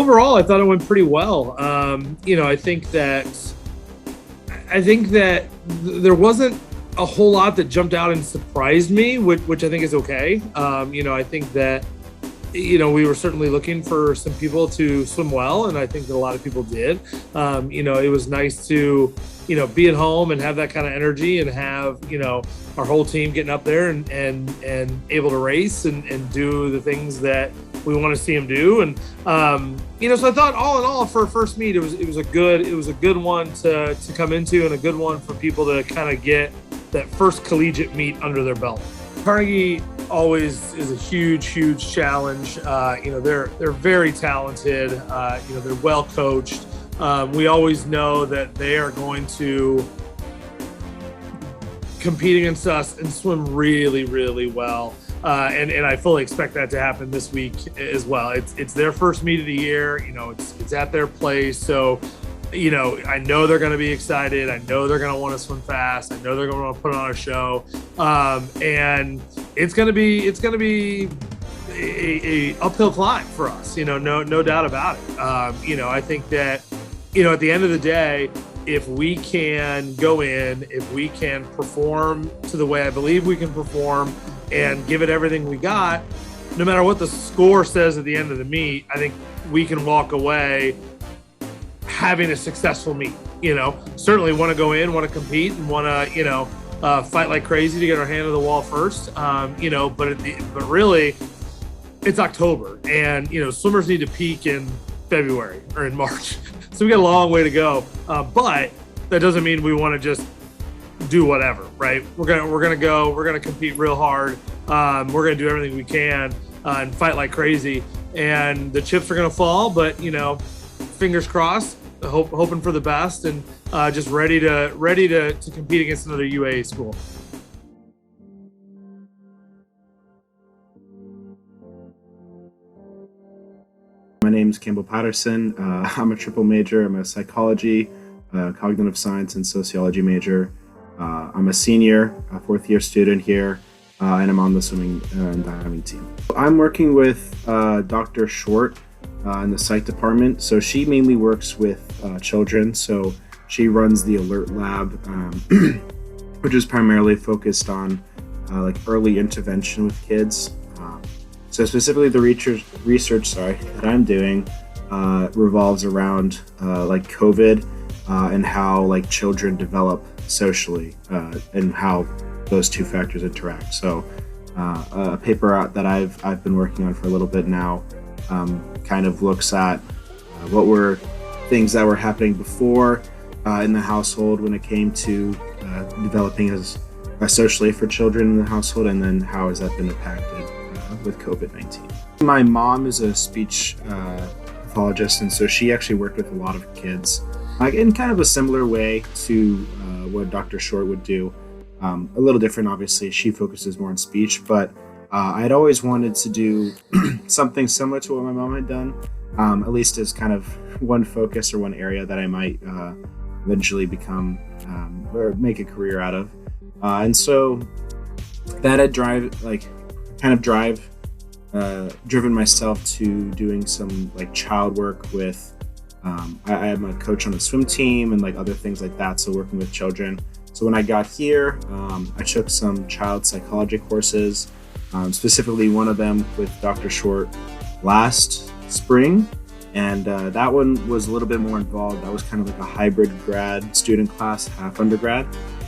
overall, I thought it went pretty well. I think that there wasn't a whole lot that jumped out and surprised me, which I think is okay. I think that, we were certainly looking for some people to swim well, and I think that a lot of people did. It was nice to, be at home and have that kind of energy and have, our whole team getting up there and able to race and do the things that we want to see them do. And, so I thought all in all for a first meet, it was a good one to come into, and a good one for people to kind of get that first collegiate meet under their belt. Carnegie always is a huge challenge. They're very talented. They're well coached. We always know that they are going to compete against us and swim really well. And I fully expect that to happen this week as well. It's their first meet of the year. It's at their place. So, I know they're going to be excited. I know they're going to want to swim fast. I know they're going to want to put on a show. And it's going to be a uphill climb for us. No doubt about it. I think that, at the end of the day, if we can go in, if we can perform to the way I believe we can perform and give it everything we got, no matter what the score says at the end of the meet, I think we can walk away having a successful meet. Certainly want to go in, want to compete, and want to, fight like crazy to get our hand to the wall first. But really, it's October, and swimmers need to peak in February or in March. So we got a long way to go. But that doesn't mean we want to just do whatever, right? We're gonna compete real hard. We're gonna do everything we can and fight like crazy. And the chips are gonna fall, but fingers crossed, hoping for the best, and just ready to compete against another UAA school. My name is Campbell Patterson. I'm a triple major. I'm a psychology, cognitive science, and sociology major. I'm a senior, a fourth-year student here, and I'm on the swimming and diving team. I'm working with Dr. Short in the psych department. So she mainly works with children. So she runs the Alert Lab, which is primarily focused on early intervention with kids. So specifically the research that I'm doing revolves around COVID and how children develop socially and how those two factors interact. So a paper that I've been working on for a little bit now kind of looks at what were things that were happening before in the household when it came to developing as socially for children in the household, and then how has that been impacted with COVID-19. My mom is a speech pathologist, and so she actually worked with a lot of kids in kind of a similar way to what Dr. Short would do. A little different, obviously. She focuses more on speech, but I'd always wanted to do something similar to what my mom had done, at least as kind of one focus or one area that I might eventually become or make a career out of. And so that had driven myself to doing some child work with, I am a coach on the swim team and other things like that. So working with children. So when I got here, I took some child psychology courses, specifically one of them with Dr. Short last spring. And that one was a little bit more involved. That was kind of like a hybrid grad student class, half undergrad.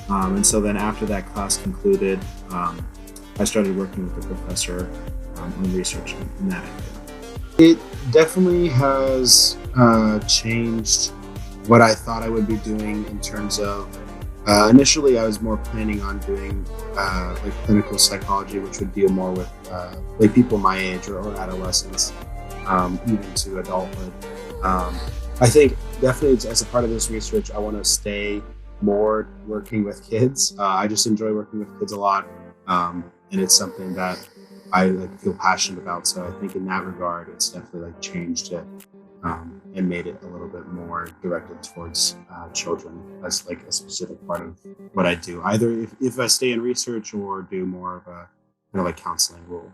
And so then after that class concluded, I started working with the professor on research in that area. It definitely has changed what I thought I would be doing in terms of, initially I was more planning on doing clinical psychology, which would deal more with people my age or adolescents, even to adulthood. I think definitely as a part of this research, I want to stay more working with kids. I just enjoy working with kids a lot, and it's something that I feel passionate about. So I think in that regard, it's definitely changed it and made it a little bit more directed towards children as a specific part of what I do. Either if I stay in research or do more of a counseling role.